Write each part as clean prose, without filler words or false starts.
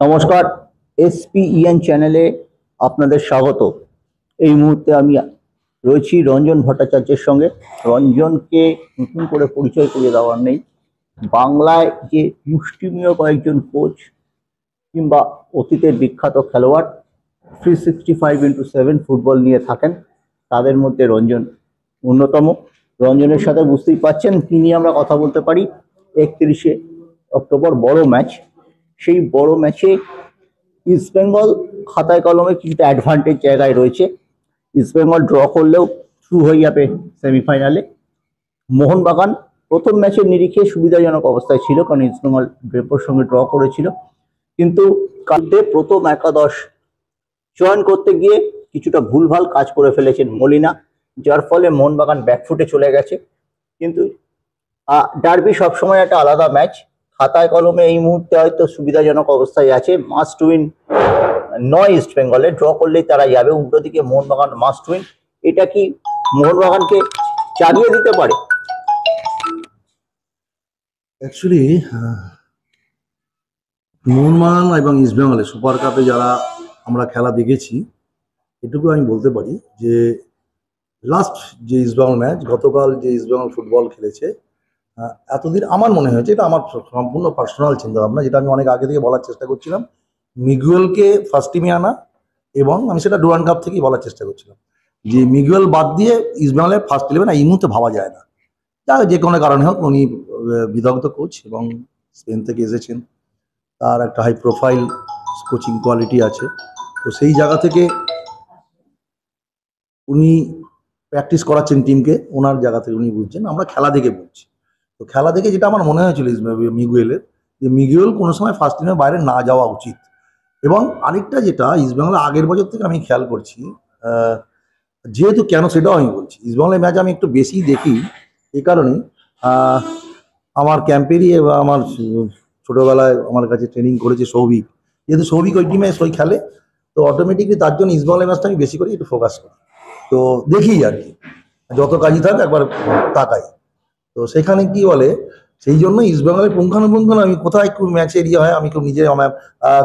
নমস্কার। এসপিইএন চ্যানেলে আপনাদের স্বাগত। এই মুহূর্তে আমি রয়েছি রঞ্জন ভট্টাচার্যের সঙ্গে। রঞ্জনকে নতুন করে পরিচয় করিয়ে দেওয়ার নেই। বাংলায় যে মুষ্টিমেয় কয়েকজন কোচ কিংবা অতীতের বিখ্যাত খেলোয়াড় 365x7 ফুটবল নিয়ে থাকেন, তাদের মধ্যে রঞ্জন অন্যতম। রঞ্জনের সাথে বুঝতেই পাচ্ছেন কি নিয়ে আমরা কথা বলতে পারি। 31শে অক্টোবর বড় ম্যাচ। সেই বড় ম্যাচে ইস্টবেঙ্গল খাতায় কলমে কিন্তু অ্যাডভান্টেজ জায়গায় রয়েছে। ইস্টবেঙ্গল ড্র করলেও থ্রু হয়ে যাবে সেমিফাইনালে। মোহনবাগান প্রথম ম্যাচের নিরিখে সুবিধাজনক অবস্থায় ছিল, কারণ ইস্টবেঙ্গল ব্রেপোর সঙ্গে ড্র করেছিল। কিন্তু কালকে প্রথম একাদশ চয়ন করতে গিয়ে কিছুটা ভুলভাল কাজ করে ফেলেছেন মলিনা, যার ফলে মোহনবাগান ব্যাকফুটে চলে গেছে। কিন্তু ডার্বি সবসময় একটা আলাদা ম্যাচ। খাতায় কলমে এই মুহূর্তে হয়তো সুবিধাজনক অবস্থায় আছে, মাস্ট উইন নয় ইস্ট বেঙ্গলে, ড্র করলেই তারা যাবে। উল্টো দিকে মোহনবাগান মাস্ট উইন। এটা কি মোহনবাগানকে চালিয়ে দিতে পারে? অ্যাকচুয়ালি মোহনবাগান এবং ইস্টবেঙ্গলে সুপার কাপে যারা আমরা খেলা দেখেছি, এটুকু আমি বলতে পারি যে লাস্ট যে ইস্টবেঙ্গল ম্যাচ, গতকাল যে ইস্টবেঙ্গল ফুটবল খেলেছে, এতদিন আমার মনে হয়েছে, এটা আমার সম্পূর্ণ পার্সোনাল চিন্তাভাবনা, যেটা আমি অনেক আগে থেকে বলার চেষ্টা করছিলাম, মিগুয়েলকে ফার্স্ট টিমে আনা, এবং আমি সেটা ডুরান্ড কাপ থেকেই বলার চেষ্টা করছিলাম যে মিগুয়েল বাদ দিয়ে ইস্টবেঙ্গলের ফার্স্ট 11 এই মুহূর্তে ভাবা যায় না। যে কোনো কারণে হোক, উনি বিদগ্ধ কোচ এবং স্পেন থেকে এসেছেন, তার একটা হাই প্রোফাইল কোচিং কোয়ালিটি আছে। তো সেই জায়গা থেকে উনি প্র্যাকটিস করাচ্ছেন টিমকে, ওনার জায়গা থেকে উনি বুঝছেন। আমরা খেলা দেখে বলছি, তো খেলা দেখে যেটা আমার মনে হয়েছিল মিগুয়েলের, যে মিগুয়েল কোনো সময় ফার্স্ট টিমের বাইরে না যাওয়া উচিত। এবং আরেকটা যেটা ইস্টবেঙ্গলের আগের বছর থেকে আমি খেয়াল করছি, যেহেতু কেন সেটাও আমি বলছি, ইস্টবেঙ্গলের ম্যাচ আমি একটু বেশি দেখি এই কারণে, আমার ক্যাম্পেরই এবং আমার ছোটোবেলায় আমার কাছে ট্রেনিং করেছে সৌভিক, যেহেতু সৌভিক ওই টিমে সই খেলে, তো অটোমেটিকলি তার জন্য ইস্টবেঙ্গলের ম্যাচটা আমি বেশি করে একটু ফোকাস করি। তো দেখি আর কি, যত কাজই থাক একবার তাকাই। তো সেখানে কি বলে, সেই জন্য ইস্টবেঙ্গলের পুঙ্খানুপুঙ্খ আমি কোথায় একটু ম্যাচের ইয়ে হয়, আমি খুব নিজে আমার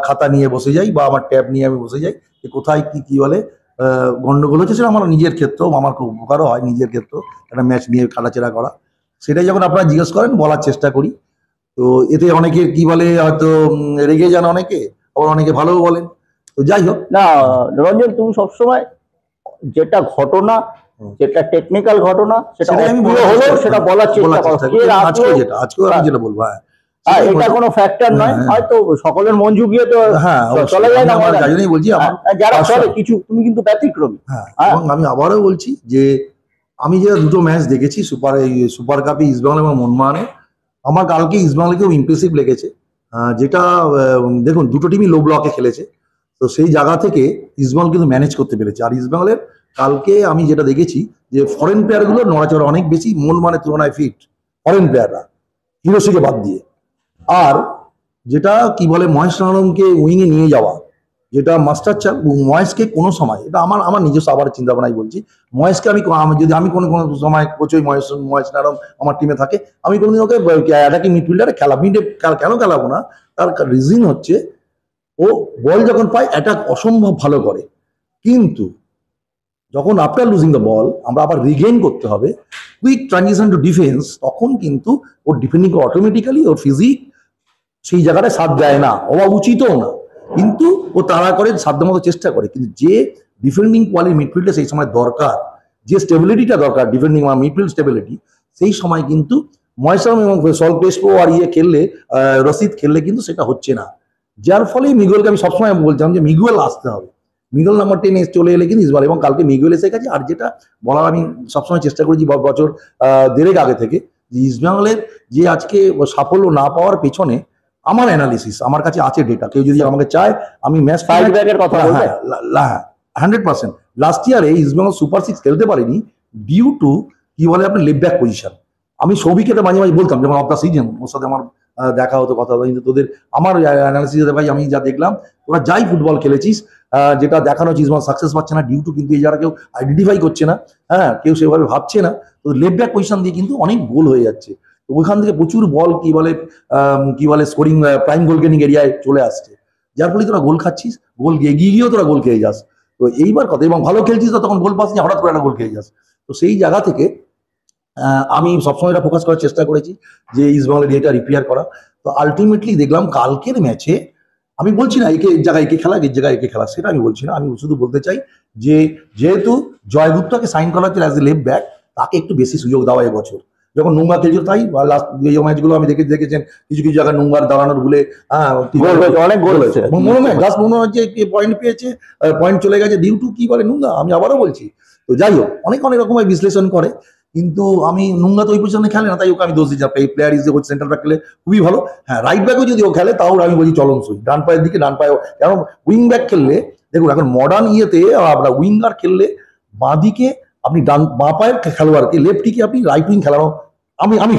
খাতা নিয়ে বসে যাই বা আমার ট্যাব নিয়ে আমি বসে যাই, যে কোথায় কি বলে গন্ডগোল হচ্ছে। সেটা আমার নিজের ক্ষেত্রেও আমার খুব উপকারও হয়, নিজের ক্ষেত্রেও একটা ম্যাচ নিয়ে কাটাচেরা করা। সেটাই যখন আপনারা জিজ্ঞেস করেন বলার চেষ্টা করি। তো এতে অনেকে কি বলে, হয়তো রেগে যান অনেকে, আবার অনেকে ভালোও বলেন। তো যাই হোক না রঞ্জন, তুমি সবসময় যেটা ঘটনা, যেটা টেকনিক্যাল ঘটনা, সেটা আমি সেটা বলার চেষ্টা করো। আজকেও আমি যেটা বলবো, এটা কোনো ফ্যাক্টর নয়, হয়তো সকলের মন জুগিয়ে তো চলে যায় না, যাই জন্যই বলছি যারা চলে কিছু, তুমি কিন্তু ব্যতিক্রমী। এবং আমি আবারও বলছি যে আমি যে দুটো ম্যাচ দেখেছি সুপার কাপে ইস্টবেঙ্গল এবং মোহনবাগানে, আমার কালকে ইস্টবেঙ্গলকেও ইমপ্রেসিভ লেগেছে। যেটা দেখুন, দুটো টিমই লো ব্লকে খেলেছে, তো সেই জায়গা থেকে ইস্টবেঙ্গল কিন্তু ম্যানেজ করতে পেরেছে। আর ইস্টবেঙ্গলের কালকে আমি যেটা দেখেছি যে ফরেন প্লেয়ারগুলো নড়াচড়া অনেক বেশি, মোহনবাগানের তুলনায় ফিট ফরেন প্লেয়াররা, হিরোশিকে বাদ দিয়ে। আর যেটা কি বলে, মহেশ রানমকে উইংয়ে নিয়ে যাওয়া, যেটা মাস্টার চাল, মহেশকে কোনো সময়, এটা আমার নিজস্ব আবার চিন্তা ভাবনাই বলছি, মহেশকে যদি আমি কোনো সময় কোচ ওই মহেশ রানম আমার টিমে থাকে, আমি কোনোদিন ওকে অ্যাটাকিং মিডফিল্ডারে কেন খেলাবো না। তার রিজন হচ্ছে, ও বল যখন পায় অ্যাটাক অসম্ভব ভালো করে, কিন্তু যখন আফটার লুজিং দ্য বল আমরা আবার রিগেইন করতে হবে, কুইক ট্রানজিশন টু ডিফেন্স, তখন কিন্তু ওর ডিফেন্ডিং অটোমেটিক্যালি ওর ফিজিক সেই জায়গাটা সাথ দেয় না, হওয়া উচিতও না, কিন্তু ও তাড়া করে সাধ্যমতো চেষ্টা করে। কিন্তু যে ডিফেন্ডিং কোয়ালিটি মিডফিল্ডে সেই সময় দরকার, যে স্টেবিলিটিটা দরকার, ডিফেন্ডিং বা মিডফিল্ড স্টেবিলিটি, সেই সময় কিন্তু মহেশরাম এবং সল্পেশপো আর খেললে, রশিদ খেললে কিন্তু সেটা হচ্ছে না। যার ফলে মিগুয়েলকে আমি সবসময় বলছিলাম যে মিগুয়েল আসতে হবে, মিগুয়েল নাম্বার 10 চলে এলে কিন্তু ইসবাল, এবং কালকে মিগুয়েল এসে গেছে। আর যেটা বলার আমি সবসময় চেষ্টা করেছি বছর দেড়েক আগে থেকে, যে ইস্টবেঙ্গলের যে আজকে সাফল্য না পাওয়ার পেছনে আমার অ্যানালিসিস, আমার কাছে আছে ডেটা, কেউ যদি আমাকে চায় আমি ম্যাচ কথা, হ্যাঁ 100%। লাস্ট ইয়ারে ইস্টবেঙ্গল সুপার 6 খেলতে পারেনি ডিউ টু কি বলে আপনার লেফট ব্যাক পজিশন। আমি সৌভিককে মাঝে মাঝে বলতাম, যেমন অফ দ্য সিজন ওর সাথে আমার দেখা হতো, কথা হতো, কিন্তু তোদের আমার অ্যানালিসিস ভাই, আমি যা দেখলাম তোরা যাই ফুটবল খেলেছিস, যেটা দেখানো হচ্ছে ইস্টবেঙ্গল সাকসেস পাচ্ছে না ডিউ টু কিন্তু এই যারা কেউ আইডেন্টিফাই করছে না, কেউ সেভাবে ভাবছে না, তো লেফট ব্যাক পজিশন দিয়ে কিন্তু অনেক গোল হয়ে যাচ্ছে। ওইখান থেকে প্রচুর বল কি বলে স্কোরিং প্রাইম গোল গেনিং এরিয়ায় চলে আসছে। যার ফলে তোরা গোল খাচ্ছিস, গোল এগিয়ে গিয়েও তোরা গোল খেয়ে যাস। তো এইবার কথা, এবং ভালো খেলছিস তো তখন গোল পাস নিয়ে হঠাৎ করে একটা গোল খেয়ে যাস। তো সেই জায়গা থেকে আমি সবসময় এটা ফোকাস করার চেষ্টা করেছি যে ইস্টবেঙ্গলের এটা রিপেয়ার করা। তো আলটিমেটলি দেখলাম কালকের ম্যাচে, আমি বলছি না একে জায়গায় একে খেলা, এর জায়গায় একে খেলা, সেটা আমি বলছি না। আমি শুধু বলতে চাই যে যেহেতু জয়গুপ্তকে সাইন করা হচ্ছে অ্যাজ এ লেফট ব্যাক, তাকে একটু বেশি সুযোগ দেওয়া এবছর। যখন নোংরা খেলছিল তাই লাস্ট এই ম্যাচগুলো আমি দেখেছেন কিছু কিছু জায়গায় নোংরা দাঁড়ানোর ভুলে অনেক গোল হয়েছে, মনে হয় জাস্ট মনে হচ্ছে পয়েন্ট পেয়েছে, পয়েন্ট চলে গেছে ডিউ টু কি বলে নোংরা। আমি আবারও বলছি, তো যাই হোক অনেক অনেক রকমের বিশ্লেষণ করে, কিন্তু আমি নোংরা তো ওই পজিশনে খেলে না, তাই ওকে আমি দোষ দিচ্ছি। এই প্লেয়ার ইজ সেন্টার ব্যাক খেলে খুবই ভালো। হ্যাঁ, রাইট ব্যাকও যদি ও খেলে তাও আমি বলছি চলনসই, ডান পায়ের দিকে ডান পায়ে, কারণ উইং ব্যাক খেললে দেখুন এখন মডার্ন ইয়েতে আপনার উইঙ্গার খেললে বাঁ দিকে আপনি বাঁ পায়ের খেলোয়াড়কে লেফটিকে আপনি রাইট উইং খেলানো, আমি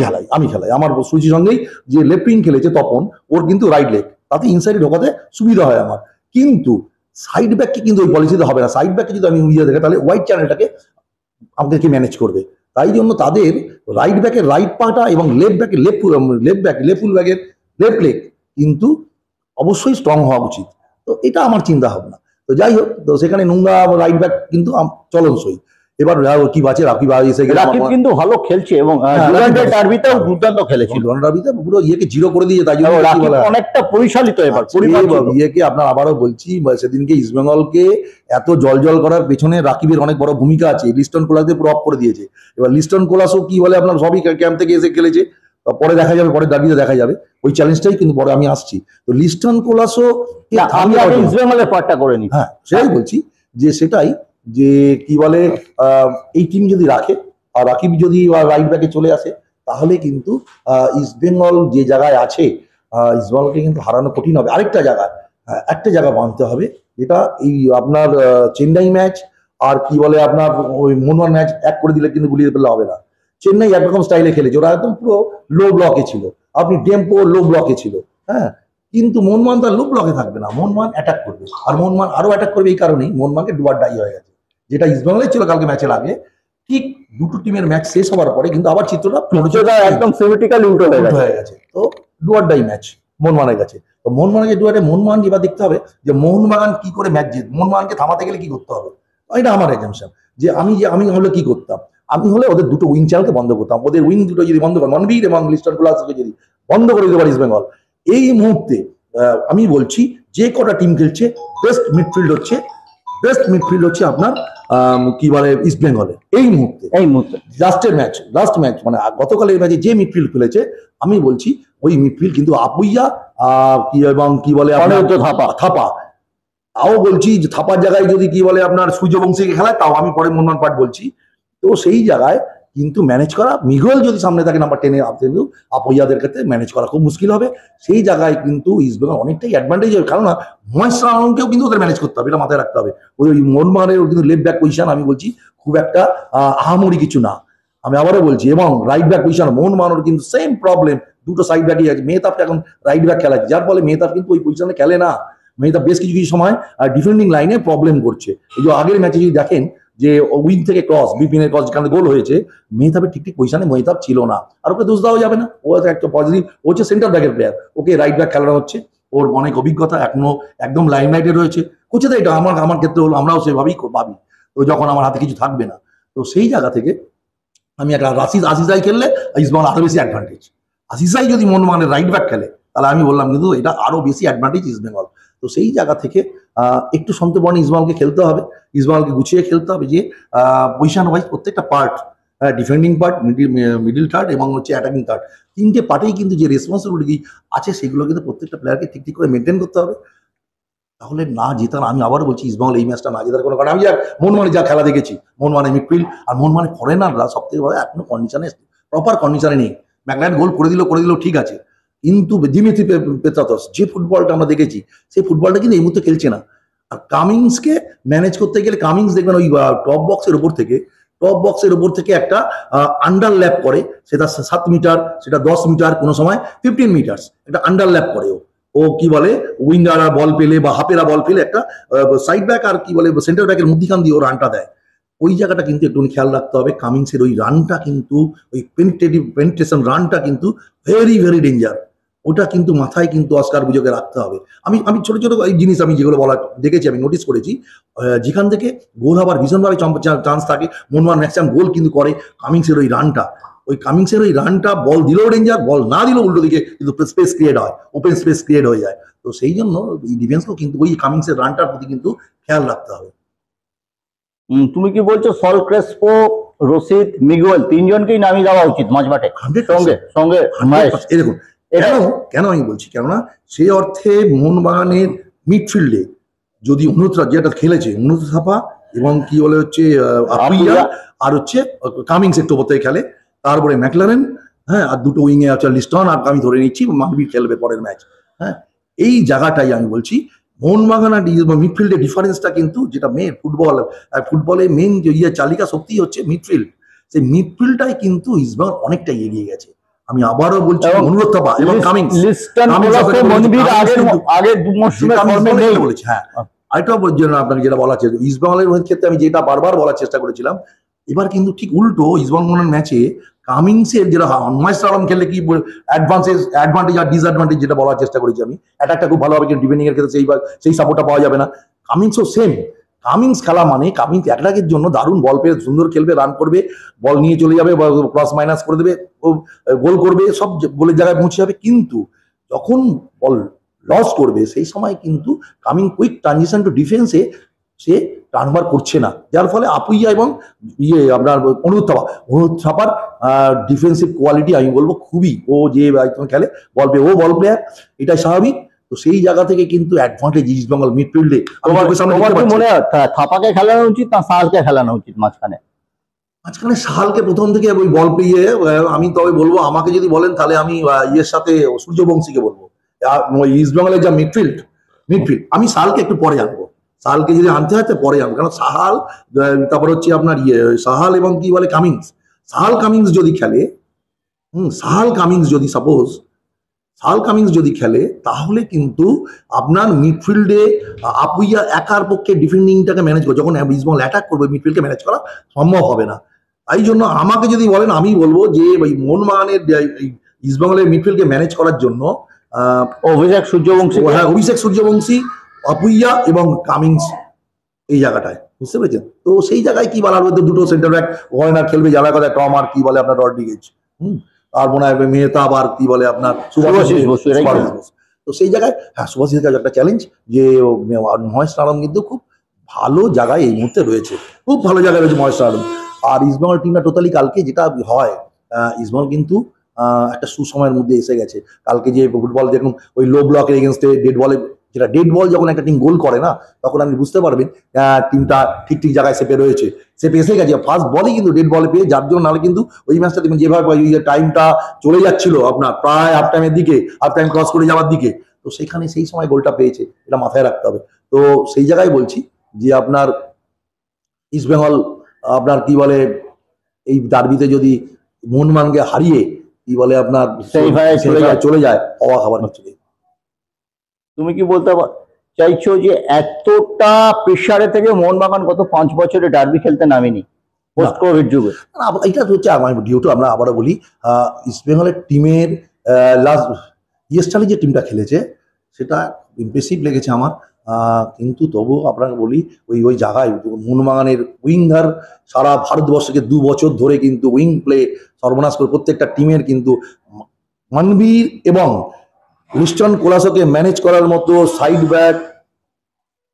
খেলাই আমার সুচির সঙ্গেই যে লেফট উইং খেলেছে তখন ওর কিন্তু রাইট লেগ, তাতে ইনসাইডে ঢোকাতে সুবিধা হয় আমার। কিন্তু সাইড ব্যাককে কিন্তু ওই পলিসিতে হবে না। সাইড ব্যাককে যদি আমি ইয়ে দেখে তাহলে হোয়াইট চ্যানেলটাকে আমাদেরকে ম্যানেজ করবে। তাই জন্য তাদের রাইট ব্যাকের রাইট পাটা এবং লেফট ব্যাকের লেফট ফুল ব্যাকের লেফট লেগ কিন্তু অবশ্যই স্ট্রং হওয়া উচিত। তো এটা আমার চিন্তা ভাবনা। তো যাই হোক, তো সেখানে নোংরা রাইট ব্যাক কিন্তু চলনসই। এবার কি বাঁচে রাকিব এসে গেলে, রাকিব কিন্তু ভালো খেলছে এবং ডুরান্ডের ডার্বিতেও দুর্দান্ত খেলেছিল। ডার্বিতে পুরো ইয়েকে জিরো করে দিয়ে, তাই জন্য অনেকটা পরিচালিত এবার ইয়েকে আপনার আবারও বলছি, সেদিনকে ইস্টবেঙ্গলকে এত জল করার পেছনে রাকিবের অনেক বড় ভূমিকা আছে। লিস্টন কোলাসকে পুরো অফ করে দিয়েছে। এবার লিস্টন কোলাসও কি বলে আপনার সবই ক্যাম্প থেকে এসে খেলেছে, পরে দেখা যাবে, পরে ডার্বিতে দেখা যাবে, ওই চ্যালেঞ্জটাই কিন্তু পরে আমি আসছি। তো লিস্টন কোলাসও আমি ইস্টবেঙ্গলের পার্টটা করে নি। হ্যাঁ, সেটাই বলছি যে সেটাই যে কি বলে এই টিম যদি রাখে আর রাকিব যদি রাইট ব্যাকে চলে আসে, তাহলে কিন্তু ইস্টবেঙ্গল যে জায়গায় আছে ইস্টবেঙ্গলকে কিন্তু হারানো কঠিন হবে। আরেকটা জায়গায় একটা জায়গা মানতে হবে, যেটা এই আপনার চেন্নাই ম্যাচ আর কি বলে আপনার ওই মোহনবাগান ম্যাচ এক করে দিলে কিন্তু গুলিয়ে ফেললে হবে না। চেন্নাই একরকম স্টাইলে খেলেছে, ওরা একদম পুরো লো ব্লকে ছিল, আপনি টেম্পো লো ব্লকে ছিল। হ্যাঁ, কিন্তু মোহনবাগান তার লো ব্লকে থাকবে না, মোহনবাগান অ্যাটাক করবে। আর মোহনবাগান আরো অ্যাটাক করবে এই কারণেই মোহনবাগানকে ডুয়ার ডাই হয়ে গেছে, যেটা ইস্টবেঙ্গলের ছিল কালকে ম্যাচের আগে। ঠিক দুটো টিমের ম্যাচ শেষ হওয়ার পরে কিন্তু আবার চিত্রটা একদম সিমেট্রিক্যালি উল্টো হয়ে গেছে। তো ডুয়ার ডাই ম্যাচ মোহনবাগানের কাছে। তো মোহনবাগান যে ডুয়ারে, মোহনবাগান এবার দেখতে হবে যে মোহনবাগান কি করে ম্যাচ জিত, মোহনবাগানকে থামাতে গেলে কি করতে হবে। এটা আমার এক্সাম্পশন যে আমি হলে কি করতাম, আমি হলে ওদের দুটো উইং চ্যানেলকে বন্ধ করতাম। ওদের উইং দুটো যদি বন্ধ করে, মনবীর এবং লিস্টন কোলাসকে যদি বন্ধ করে দিতে পারে ইস্টবেঙ্গল, এই মুহূর্তে আমি বলছি যে কটা টিম খেলছে বেস্ট মিডফিল্ড হচ্ছে আপনার কি বলে ইস্টবেঙ্গলের এই মুহূর্তে লাস্ট ম্যাচ মানে গতকালের ম্যাচে যে মিডফিল্ড খেলেছে, আমি বলছি ওই মিডফিল্ড কিন্তু আপুইয়া কি এবং কি বলে থাপা তাও বলছি যে থাপার জায়গায় যদি কি বলে আপনার সূর্যবংশীকে খেলায়, তাও আমি পরে মোহনবাগান পার্ট বলছি। তো সেই জায়গায় কিন্তু ম্যানেজ করা, মিগুয়েল যদি সামনে থাকে নাম্বার 10-এ, কিন্তু আপইয়াদের ক্ষেত্রে ম্যানেজ করা খুব মুশকিল হবে। সেই জায়গায় কিন্তু ইস্টবেঙ্গল অনেকটাই অ্যাডভান্টেজ হবে, কারণ মহেশ রানাকেও কিন্তু ওদের ম্যানেজ করতে হবে, এটা মাথায় রাখতে হবে। ওই মোহনবাগানের কিন্তু লেফট ব্যাক পজিশন আমি বলছি খুব একটা আহামরি কিছু না, আমি আবারও বলছি। এবং রাইট ব্যাক পজিশন মোহনবাগানের কিন্তু সেম প্রবলেম, দুটো সাইড ব্যাকই আছে। মেহতাবটা এখন রাইট ব্যাক খেলাচ্ছে, যার ফলে মেহতাব কিন্তু ওই পজিশনে খেলে না। মেহতাব বেশ কিছু সময় ডিফেন্ডিং লাইনে প্রবলেম করছে। এই যে আগের ম্যাচে যদি দেখেন যে উইং থেকে ক্রস, বিপিনের ক্রস যেখানে গোল হয়েছে, মেহতাবের ঠিক পজিশনে মেহতাব ছিল না। আর ওকে দোষ দেওয়া যাবে না, ও একটা পজিটিভ, ও হচ্ছে সেন্টার ব্যাকের প্লেয়ার, ওকে রাইট ব্যাক খেলানো হচ্ছে। ওর অনেক অভিজ্ঞতা, এখনো একদম লাইন লাইটে রয়েছে। কোচে তো এটা আমার ক্ষেত্রে হলো, আমরাও সেভাবেই ভাবি। তো যখন আমার হাতে কিছু থাকবে না, তো সেই জায়গা থেকে আমি একটা আসিসাই খেললে ইস্টবেঙ্গল আরো বেশি অ্যাডভান্টেজ। আসিসাই যদি মোহনবাগানের রাইট ব্যাক খেলে, তাহলে আমি বললাম কিন্তু এটা আরো বেশি অ্যাডভান্টেজ ইস্টবেঙ্গল। তো সেই জায়গা থেকে একটু সন্তর্পণে ইস্টবেঙ্গলকে খেলতে হবে, ইস্টবেঙ্গলকে গুছিয়ে খেলতে হবে, যে পজিশন ওয়াইজ প্রত্যেকটা part, defending part, middle third এবং হচ্ছে অ্যাটাকিং থার্ড, তিনটে পার্টেই কিন্তু যে রেসপন্সিবিলিটি আছে সেগুলো কিন্তু প্রত্যেকটা প্লেয়ারকে ঠিক করে মেনটেন করতে হবে। তাহলে না জেতার, আমি আবারও বলছি ইস্টবেঙ্গল এই ম্যাচটা না জেতার কোনো কারণ, আমি মোহনবাগানে যা খেলা দেখেছি, মোহনবাগানের মিডফিল্ড আর মোহনবাগানের ফরেনাররা সবথেকে বড় এখনো কন্ডিশনে, প্রপার কন্ডিশনে নেই। ম্যাকলাইন গোল করে দিল ঠিক আছে, কিন্তু দিমিত্রি পেত্রাতস যে ফুটবলটা আমরা দেখেছি, সেই ফুটবলটা কিন্তু এই মুহূর্তে খেলছে না। আর কামিংসকে ম্যানেজ করতে গেলে, কামিংস দেখবেন ওই টপ বক্সের উপর থেকে একটা আন্ডারল্যাপ করে, সেটা 7 মিটার, সেটা 10 মিটার, কোনো সময় 15 মিটার একটা আন্ডারল্যাপ করে। ও কি বলে উইঙ্গাররা বল পেলে বা হাফেরা বল পেলে একটা সাইড ব্যাক আর কি বলে সেন্টার ব্যাকের মধ্যখান দিয়ে ও রানটা দেয়। ওই জায়গাটা কিন্তু একটু খেয়াল রাখতে হবে। কামিংসের ওই রানটা কিন্তু, ওই পেনিট্রেশন রানটা কিন্তু ভেরি ভেরি ডেঞ্জার। ওটা কিন্তু মাথায় কিন্তু অস্কার বুঝোকে রাখতে হবে। আমি আমি ছোট ছোট এই জিনিস আমি যেগুলো বলা দেখেছি, আমি নোটিস করেছি, যেখান থেকে গোল হবার ভীষণভাবে চান্স থাকে, মোহনবাগান ম্যাক্সিমাম গোল কিন্তু করে কামিংসের ওই রানটা। ওই কামিংসের ওই রানটা বল দিলেও ডেঞ্জার, বল না দিলেও উল্টো দিকে কিন্তু স্পেস ক্রিয়েট হয়, ওপেন স্পেস ক্রিয়েট হয়ে যায়। তো সেই জন্য এই ডিফেন্সকেও কিন্তু ওই কামিংসের রানটার প্রতি কিন্তু খেয়াল রাখতে হবে। তুমি কি বলছো সল ক্রেসপো, রশিদ, মিগুয়েল তিনজনকেই নামিয়ে দেওয়া উচিত মাঝমাঠে 100% সঙ্গে সঙ্গে মহেশ? এই দেখুন, এটা কেন কেন আমি বলছি, কেননা সেই অর্থে মোহনবাগানের মিডফিল্ডে যদি যেটা খেলেছে অনুত থাপা এবং কি বলে হচ্ছে আপুইয়া, আর হচ্ছে কামিংস একটু ওপর থেকে খেলে, তারপরে ম্যাকলারেন, হ্যাঁ, আর দুটো উইংয়ে আছে লিস্টন, আর আমি ধরে নিচ্ছি মানবীর খেলবে পরের ম্যাচ। হ্যাঁ, এই জায়গাটাই আমি বলছি মোহনবাগান আর মিডফিল্ডের ডিফারেন্সটা কিন্তু, যেটা মেন ফুটবলে মেন যে চালিকা শক্তি হচ্ছে মিডফিল্ড। সেই মিডফিল্ডটাই কিন্তু ইস্টবেঙ্গল অনেকটাই এগিয়ে গেছে। আমি আবারও বলছি অনুরোধ থাপা এবং কামিংস বলেছি। হ্যাঁ, আরেকটাও আপনাকে যেটা বলা হচ্ছে ইস্টবেঙ্গলের ক্ষেত্রে আমি যেটা বারবার বলার চেষ্টা করেছিলাম, এবার কিন্তু ঠিক উল্টো ইস্টবেঙ্গলের ম্যাচে কামিংসের যেটা মহেশ আলম খেললে কি অ্যাডভান্টেজ আর ডিসঅ্যাডভান্টেজ যেটা বলার চেষ্টা করেছি আমি, একটা খুব ভালো হবে কিন্তু ডিফেন্ডিং এর ক্ষেত্রে সেই সাপোর্টটা পাওয়া যাবে না। কামিংসও সেম, কামিংস খেলা মানে কামিংস একটাকের জন্য দারুণ বল পেয়ে সুন্দর খেলবে, রান করবে, বল নিয়ে চলে যাবে, ক্রস মাইনাস করে দেবে, ও গোল করবে, সব গোলের জায়গায় পৌঁছে যাবে। কিন্তু যখন বল লস করবে সেই সময় কিন্তু কামিং কুইক ট্রানজিশন টু ডিফেন্সে সে ট্রান্সফার করছে না, যার ফলে আপুইয়া এবং আপনার অনুরোধ থাপার ডিফেন্সিভ কোয়ালিটি আমি বলবো খুবই, ও যে খেলে বল পেয়ে, ও বল প্লেয়ার, এটাই স্বাভাবিক। তো সেই জায়গা থেকে কিন্তু অ্যাডভান্টেজ ইস্ট বেঙ্গল মিডফিল্ডে। মনে হয় থাপাকে খেলানো উচিত না সাহালকে খেলানো উচিত মাঝখানে? সাহালকে প্রথম থেকে ওই বল পেয়ে, আমি তবে বলবো, আমাকে যদি বলেন তাহলে আমি ইয়ের সাথে সূর্যবংশীকে বলবো। ইস্ট বেঙ্গলের যা মিডফিল্ড আমি সাহালকে একটু পরে আনবো, সাহালকে যদি আনতে হয় পরে আনবো, কারণ সাহাল, তারপর হচ্ছে আপনার সাহাল এবং কি বলে কামিংস, সাহাল কামিংস যদি খেলে, সাহাল কামিংস যদি সাপোজ সাহাল কামিংস যদি খেলে, তাহলে কিন্তু আপনার মিডফিল্ডে আপুইয়া একার পক্ষে ডিফেন্ডিংটাকে ম্যানেজ করে, যখন ইস্ট বেঙ্গল অ্যাটাক করবে মিডফিল্ডকে ম্যানেজ করা সম্ভব হবে না। তাই জন্য আমাকে যদি বলেন, আমি বলবো যে ওই মোহনবাগানের ইস্ট বেঙ্গলের মিডফিল্ডকে ম্যানেজ করার জন্য অভিষেক সূর্যবংশী, আপুইয়া এবং কামিংস এই জায়গাটায়, বুঝতে পেরেছেন? তো সেই জায়গায় কি বলার মধ্যে দুটো সেন্টার ব্যাক ওয়ার্নার খেলবে, যারা কথা টম আর কি বলে আপনার রড্রিগেজ, আর মনে হয় মেহতা, আবার কি বলে আপনার সুভাষিস বসু। তো সেই জায়গায় হ্যাঁ, সুভাষিসের কাছে একটা চ্যালেঞ্জ যে মহেশ আলম কিন্তু খুব ভালো জায়গায় এই মুহূর্তে রয়েছে, খুব ভালো জায়গায় রয়েছে মহেশ আলম। আর ইস্ট বেঙ্গল টিমটা টোটালি কালকে যেটা হয়, ইস্ট বেঙ্গল কিন্তু একটা সুসময়ের মধ্যে এসে গেছে। কালকে যে ফুটবল দেখুন, ওই লো ব্লকের এগেনস্টে ডেড বলে, যেটা ডেড বল যখন একটা টিম গোল করে না, তখন আপনি বুঝতে পারবেন টিমটা ঠিক ঠিক জায়গায় সেপে রয়েছে, সেপে এসে গেছে। ফার্স্ট বলই কিন্তু ডেড বলে পেয়ে, যার জন্য নাহলে কিন্তু ওই ম্যাচটা দেখবেন যেভাবে টাইমটা চলে যাচ্ছিল আপনার প্রায় হাফ টাইমের দিকে, হাফ টাইম ক্রস করে যাওয়ার দিকে, তো সেখানে সেই সময় গোলটা পেয়েছে, এটা মাথায় রাখতে হবে। তো সেই জায়গায় বলছি যে আপনার ইস্ট বেঙ্গল আপনার কি বলে এই ডার্বিতে যদি মোহনবাগানকে হারিয়ে কি বলে আপনার চলে যায়, হওয়া খাবার হচ্ছে। তুমি কি বলতে চাইছো যে এতটা প্রেসারে থেকে মোহনবাগান গত 5 বছরে ডার্বি খেলতে নামেনি পোস্ট কোভিড যুগে? এটা হচ্ছে আমার ডিউটো। আমরা আবারও বলি, ইস্ট বেঙ্গলের টিমের লাস্ট ইয়েস্টারলি যে টিমটা খেলেছে সেটা ইমপ্রেসিভ লেগেছে আমার, কিন্তু তবুও আপনাকে বলি ওই জায়গায় মোহনবাগানের উইঙ্গার সারা ভারতবর্ষকে 2 বছর ধরে কিন্তু উইং প্লে সর্বনাশ করে প্রত্যেকটা টিমের, কিন্তু মানবীর এবং লিস্টন কোলাসোকে ম্যানেজ করার মতো সাইড ব্যাক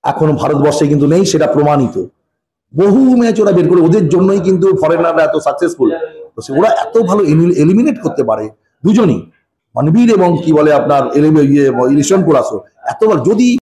এখন ভারতবর্ষে কিন্তু নেই, সেটা প্রমাণিত। বহু ম্যাচ ওরা বের করে, ওদের জন্যই কিন্তু ফরেনাররা এত সাকসেসফুল। তো ওরা এত ভালো এলিমিনেট করতে পারে দুজনই, মানবীর এবং কি বলে আপনার লিস্টন কোলাসো এত ভালো। যদি